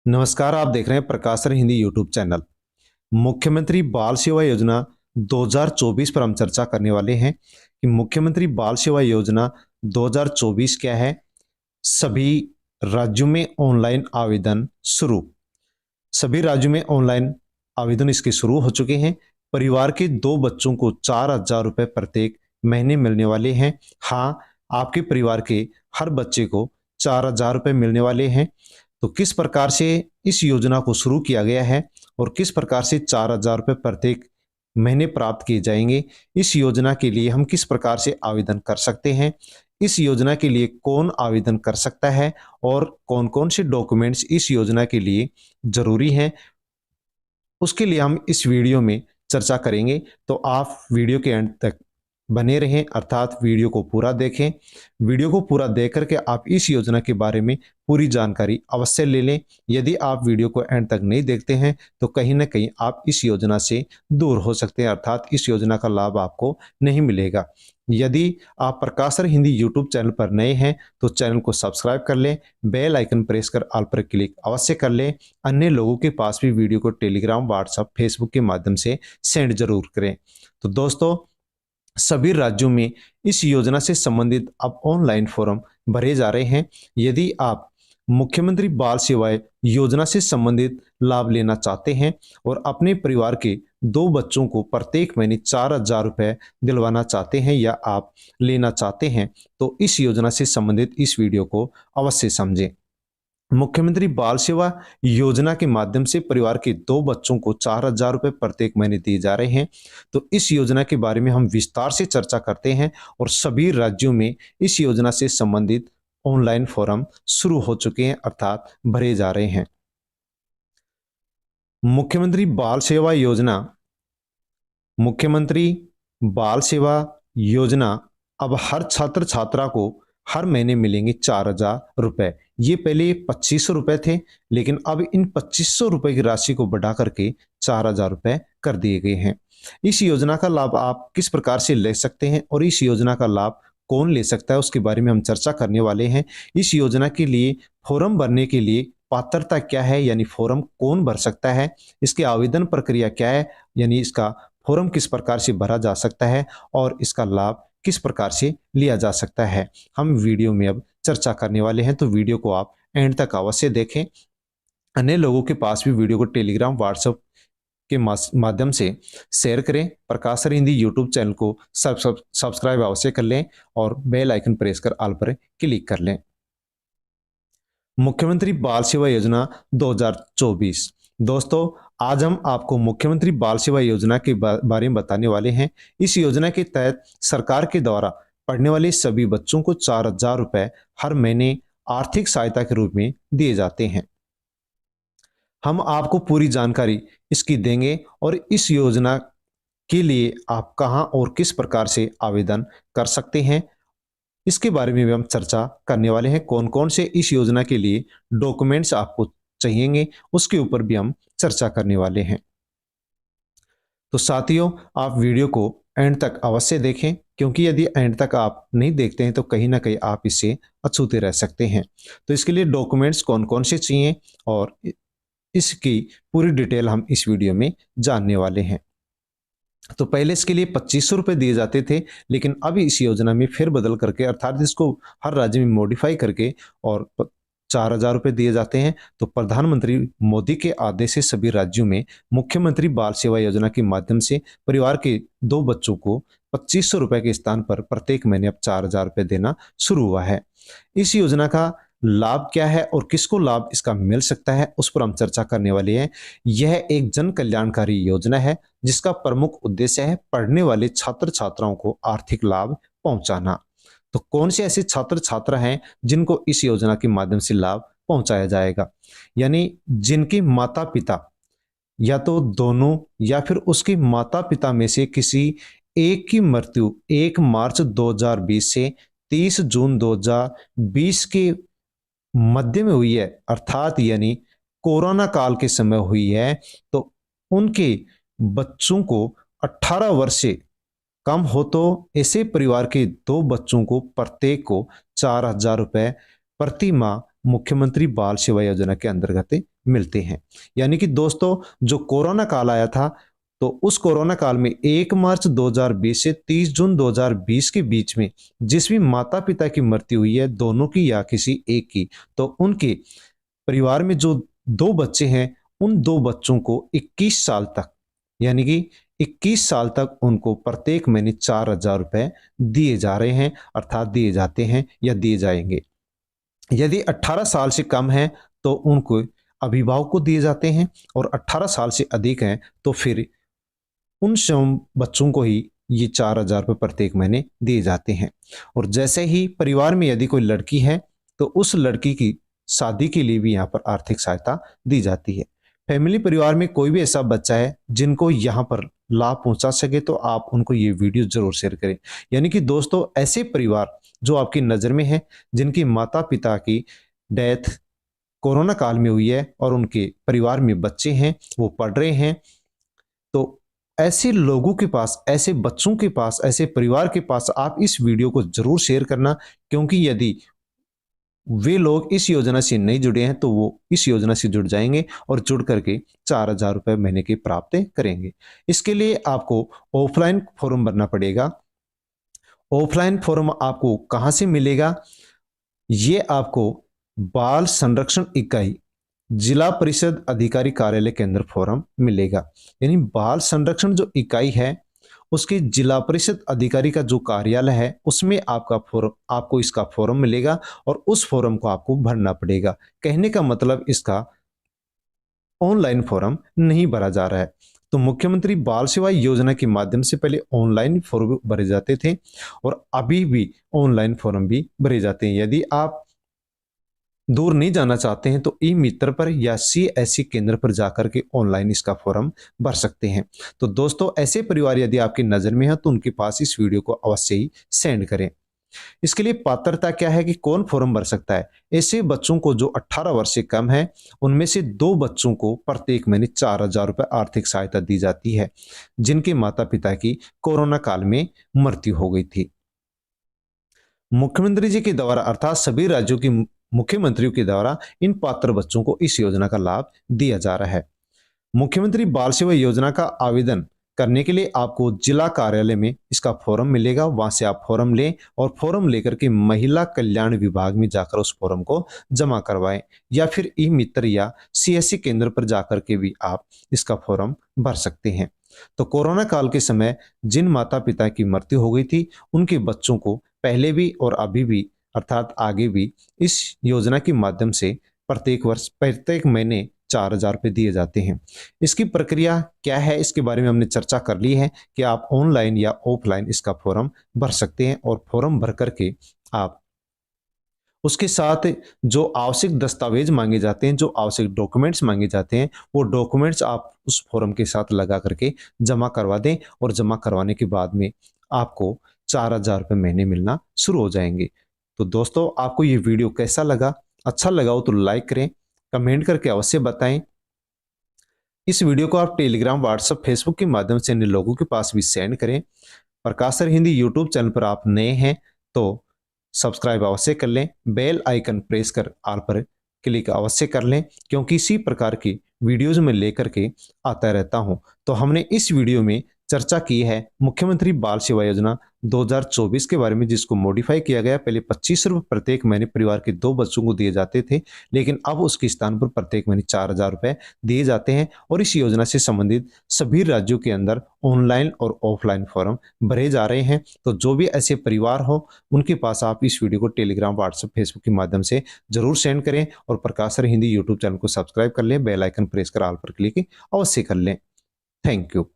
नमस्कार, आप देख रहे हैं प्रकाशन हिंदी यूट्यूब चैनल। मुख्यमंत्री बाल सेवा योजना 2024 पर हम चर्चा करने वाले हैं कि मुख्यमंत्री बाल सेवा योजना 2024 क्या है। सभी राज्यों में ऑनलाइन आवेदन शुरू। सभी राज्यों में ऑनलाइन आवेदन इसके शुरू हो चुके हैं। परिवार के 2 बच्चों को 4,000 रुपए प्रत्येक महीने मिलने वाले हैं। हाँ, आपके परिवार के हर बच्चे को 4,000 रुपए मिलने वाले हैं। तो किस प्रकार से इस योजना को शुरू किया गया है और किस प्रकार से 4,000 रुपए प्रत्येक महीने प्राप्त किए जाएंगे, इस योजना के लिए हम किस प्रकार से आवेदन कर सकते हैं, इस योजना के लिए कौन आवेदन कर सकता है और कौन कौन से डॉक्यूमेंट्स इस योजना के लिए जरूरी हैं, उसके लिए हम इस वीडियो में चर्चा करेंगे। तो आप वीडियो के अंत तक बने रहें, अर्थात वीडियो को पूरा देखें। वीडियो को पूरा देख करके आप इस योजना के बारे में पूरी जानकारी अवश्य ले लें। यदि आप वीडियो को एंड तक नहीं देखते हैं तो कहीं ना कहीं आप इस योजना से दूर हो सकते हैं, अर्थात इस योजना का लाभ आपको नहीं मिलेगा। यदि आप प्रकाशन हिंदी यूट्यूब चैनल पर नए हैं तो चैनल को सब्सक्राइब कर लें, बेल आइकन प्रेस कर ऑल पर क्लिक अवश्य कर लें। अन्य लोगों के पास भी वीडियो को टेलीग्राम, व्हाट्सएप, फेसबुक के माध्यम से सेंड जरूर करें। तो दोस्तों, सभी राज्यों में इस योजना से संबंधित अब ऑनलाइन फॉर्म भरे जा रहे हैं। यदि आप मुख्यमंत्री बाल सेवा योजना से संबंधित लाभ लेना चाहते हैं और अपने परिवार के 2 बच्चों को प्रत्येक महीने 4,000 रुपए दिलवाना चाहते हैं या आप लेना चाहते हैं, तो इस योजना से संबंधित इस वीडियो को अवश्य समझें। मुख्यमंत्री बाल सेवा योजना के माध्यम से परिवार के 2 बच्चों को 4,000 रुपए प्रत्येक महीने दिए जा रहे हैं। तो इस योजना के बारे में हम विस्तार से चर्चा करते हैं और सभी राज्यों में इस योजना से संबंधित ऑनलाइन फॉर्म शुरू हो चुके हैं, अर्थात भरे जा रहे हैं। मुख्यमंत्री बाल सेवा योजना मुख्यमंत्री बाल सेवा योजना अब हर छात्र छात्रा को हर महीने मिलेंगे 4,000 रुपए। ये पहले 2,500 रुपए थे, लेकिन अब इन 2,500 रुपए की राशि को बढ़ा करके 4,000 रुपए कर दिए गए हैं। इस योजना का लाभ आप किस प्रकार से ले सकते हैं और इस योजना का लाभ कौन ले सकता है, उसके बारे में हम चर्चा करने वाले हैं। इस योजना के लिए फॉर्म भरने के लिए पात्रता क्या है, यानी फॉर्म कौन भर सकता है, इसकी आवेदन प्रक्रिया क्या है, यानी इसका फॉर्म किस प्रकार से भरा जा सकता है और इसका लाभ किस प्रकार से लिया जा सकता है, हम वीडियो में अब चर्चा करने वाले हैं। तो वीडियो को आप एंड तक अवश्य देखें। अन्य लोगों के पास भी वीडियो को टेलीग्राम, व्हाट्सएप के माध्यम से शेयर करें। प्रकाशन हिंदी यूट्यूब चैनल को सब्सक्राइब अवश्य कर लें और बेल आइकन प्रेस कर ऑल पर क्लिक कर लें। मुख्यमंत्री बाल सेवा योजना 2024। दोस्तों, आज हम आपको मुख्यमंत्री बाल सेवा योजना के बारे में बताने वाले हैं। इस योजना के तहत सरकार के द्वारा पढ़ने वाले सभी बच्चों को 4,000 रुपए हर महीने आर्थिक सहायता के रूप में दिए जाते हैं। हम आपको पूरी जानकारी इसकी देंगे और इस योजना के लिए आप कहां और किस प्रकार से आवेदन कर सकते हैं, इसके बारे में भी हम चर्चा करने वाले हैं। कौन कौन से इस योजना के लिए डॉक्यूमेंट्स आपको चाहिएंगे, उसके ऊपर भी हम चर्चा करने वाले हैं। तो साथियों, आप वीडियो को एंड तक अवश्य देखें, क्योंकि यदि एंड तक आप नहीं देखते हैं तो कहीं ना कहीं आप इससे अछूते रह सकते हैं। तो इसके लिए डॉक्यूमेंट्स कौन कौन से चाहिए और इसकी पूरी डिटेल हम इस वीडियो में जानने वाले हैं। तो पहले इसके लिए 2,500 रुपए दिए जाते थे, लेकिन अब इस योजना में फिर बदल करके, अर्थात इसको हर राज्य में मॉडिफाई करके और 4,000 रुपए दिए जाते हैं। तो प्रधानमंत्री मोदी के आदेश से सभी राज्यों में मुख्यमंत्री बाल सेवा योजना के माध्यम से परिवार के 2 बच्चों को 2,500 रुपए के स्थान पर प्रत्येक महीने अब 4,000 रुपए देना शुरू हुआ है। इस योजना का लाभ क्या है और किसको लाभ इसका मिल सकता है, उस पर हम चर्चा करने वाले हैं। यह एक जन कल्याणकारी योजना है जिसका प्रमुख उद्देश्य है पढ़ने वाले छात्र छात्राओं को आर्थिक लाभ पहुंचाना। तो कौन से ऐसे छात्र छात्रा हैं जिनको इस योजना के माध्यम से लाभ पहुंचाया जाएगा, यानी जिनके माता पिता या तो दोनों या फिर उसके माता पिता में से किसी एक की मृत्यु 1 मार्च 2020 से 30 जून 2020 के मध्य में हुई है, अर्थात यानी कोरोना काल के समय हुई है, तो उनके बच्चों को 18 वर्ष से कम हो तो ऐसे परिवार के 2 बच्चों को प्रत्येक को 4,000 रुपए प्रति माह मुख्यमंत्री बाल सेवा योजना के अंतर्गत मिलते हैं। यानी कि दोस्तों जो कोरोना काल आया था, तो उस कोरोना काल में 1 मार्च 2020 से 30 जून 2020 के बीच में जिस भी माता पिता की मृत्यु हुई है, दोनों की या किसी एक की, तो उनके परिवार में जो 2 बच्चे हैं, उन 2 बच्चों को 21 साल तक, यानी कि 21 साल तक उनको प्रत्येक महीने 4,000 रुपए दिए जा रहे हैं, अर्थात दिए जाते हैं या दिए जाएंगे। यदि 18 साल से कम है तो उनको अभिभावक को दिए जाते हैं, और 18 साल से अधिक हैं तो फिर उन बच्चों को ही ये 4,000 रुपये प्रत्येक महीने दिए जाते हैं। और जैसे ही परिवार में यदि कोई लड़की है तो उस लड़की की शादी के लिए भी यहाँ पर आर्थिक सहायता दी जाती है। फैमिली परिवार में कोई भी ऐसा बच्चा है जिनको यहाँ पर लाभ पहुंचा सके तो आप उनको ये वीडियो जरूर शेयर करें। यानी कि दोस्तों ऐसे परिवार जो आपकी नज़र में है, जिनकी माता पिता की डेथ कोरोना काल में हुई है और उनके परिवार में बच्चे हैं, वो पढ़ रहे हैं, तो ऐसे लोगों के पास, ऐसे बच्चों के पास, ऐसे परिवार के पास आप इस वीडियो को जरूर शेयर करना, क्योंकि यदि वे लोग इस योजना से नहीं जुड़े हैं तो वो इस योजना से जुड़ जाएंगे और जुड़ करके 4,000 रुपये महीने की प्राप्त करेंगे। इसके लिए आपको ऑफलाइन फॉर्म भरना पड़ेगा। ऑफलाइन फॉर्म आपको कहाँ से मिलेगा? ये आपको बाल संरक्षण इकाई, जिला परिषद अधिकारी कार्यालय के अंदर फॉर्म मिलेगा। यानी बाल संरक्षण जो इकाई है उसके जिला परिषद अधिकारी का जो कार्यालय है उसमें आपको इसका फॉर्म मिलेगा और उस फॉर्म को आपको भरना पड़ेगा। कहने का मतलब इसका ऑनलाइन फॉर्म नहीं भरा जा रहा है। तो मुख्यमंत्री बाल सेवा योजना के माध्यम से पहले ऑनलाइन फॉर्म भरे जाते थे और अभी भी ऑनलाइन फॉर्म भी भरे जाते हैं। यदि आप दूर नहीं जाना चाहते हैं तो ई मित्र पर या CSC केंद्र पर जाकर के ऑनलाइन इसका फॉर्म भर सकते हैं। तो दोस्तों ऐसे परिवार यदि आपकी नज़र में है तो उनके पास इस वीडियो को अवश्य ही सेंड करें। इसके लिए पात्रता क्या है कि कौन फॉर्म भर सकता है? ऐसे बच्चों को जो 18 वर्ष से कम है, उनमें से 2 बच्चों को प्रत्येक महीने 4,000 रुपये आर्थिक सहायता दी जाती है, जिनके माता पिता की कोरोना काल में मृत्यु हो गई थी। मुख्यमंत्री जी के द्वारा अर्थात सभी राज्यों की मुख्यमंत्रियों के द्वारा इन पात्र बच्चों को इस योजना का लाभ दिया जा रहा है। मुख्यमंत्री बाल सेवा योजना का आवेदन करने के लिए आपको जिला कार्यालय में इसका फॉर्म मिलेगा, वहां से आप फॉर्म लें और फॉर्म लेकर के महिला कल्याण विभाग में जाकर उस फॉर्म को जमा करवाएं, या फिर ई मित्र या CSC केंद्र पर जाकर के भी आप इसका फॉर्म भर सकते हैं। तो कोरोना काल के समय जिन माता पिता की मृत्यु हो गई थी उनके बच्चों को पहले भी और अभी भी अर्थात आगे भी इस योजना के माध्यम से प्रत्येक वर्ष प्रत्येक महीने 4,000 रुपये दिए जाते हैं। इसकी प्रक्रिया क्या है इसके बारे में हमने चर्चा कर ली है कि आप ऑनलाइन या ऑफलाइन इसका फॉर्म भर सकते हैं और फॉर्म भर करके आप उसके साथ जो आवश्यक दस्तावेज मांगे जाते हैं, जो आवश्यक डॉक्यूमेंट्स मांगे जाते हैं, वो डॉक्यूमेंट्स आप उस फॉर्म के साथ लगा करके जमा करवा दें और जमा करवाने के बाद में आपको 4,000 रुपये महीने मिलना शुरू हो जाएंगे। तो दोस्तों आपको ये वीडियो कैसा लगा? अच्छा लगा हो तो लाइक करें, कमेंट करके अवश्य बताएं। इस वीडियो को आप टेलीग्राम, व्हाट्सएप, फेसबुक के माध्यम से अन्य लोगों के पास भी सेंड करें। प्रकाश सर हिंदी यूट्यूब चैनल पर आप नए हैं तो सब्सक्राइब अवश्य कर लें, बेल आइकन प्रेस कर ऑल पर क्लिक अवश्य कर लें, क्योंकि इसी प्रकार की वीडियोज में लेकर के आता रहता हूं। तो हमने इस वीडियो में चर्चा की है मुख्यमंत्री बाल सेवा योजना 2024 के बारे में, जिसको मॉडिफाई किया गया। पहले 25 रुपये प्रत्येक महीने परिवार के 2 बच्चों को दिए जाते थे, लेकिन अब उसके स्थान पर प्रत्येक महीने 4,000 रुपये दिए जाते हैं और इस योजना से संबंधित सभी राज्यों के अंदर ऑनलाइन और ऑफलाइन फॉर्म भरे जा रहे हैं। तो जो भी ऐसे परिवार हो उनके पास आप इस वीडियो को टेलीग्राम, व्हाट्सएप, फेसबुक के माध्यम से जरूर सेंड करें और प्रकाश सर हिंदी यूट्यूब चैनल को सब्सक्राइब कर लें, बेल आइकन प्रेस कर ऑल पर क्लिक अवश्य कर लें। Thank you.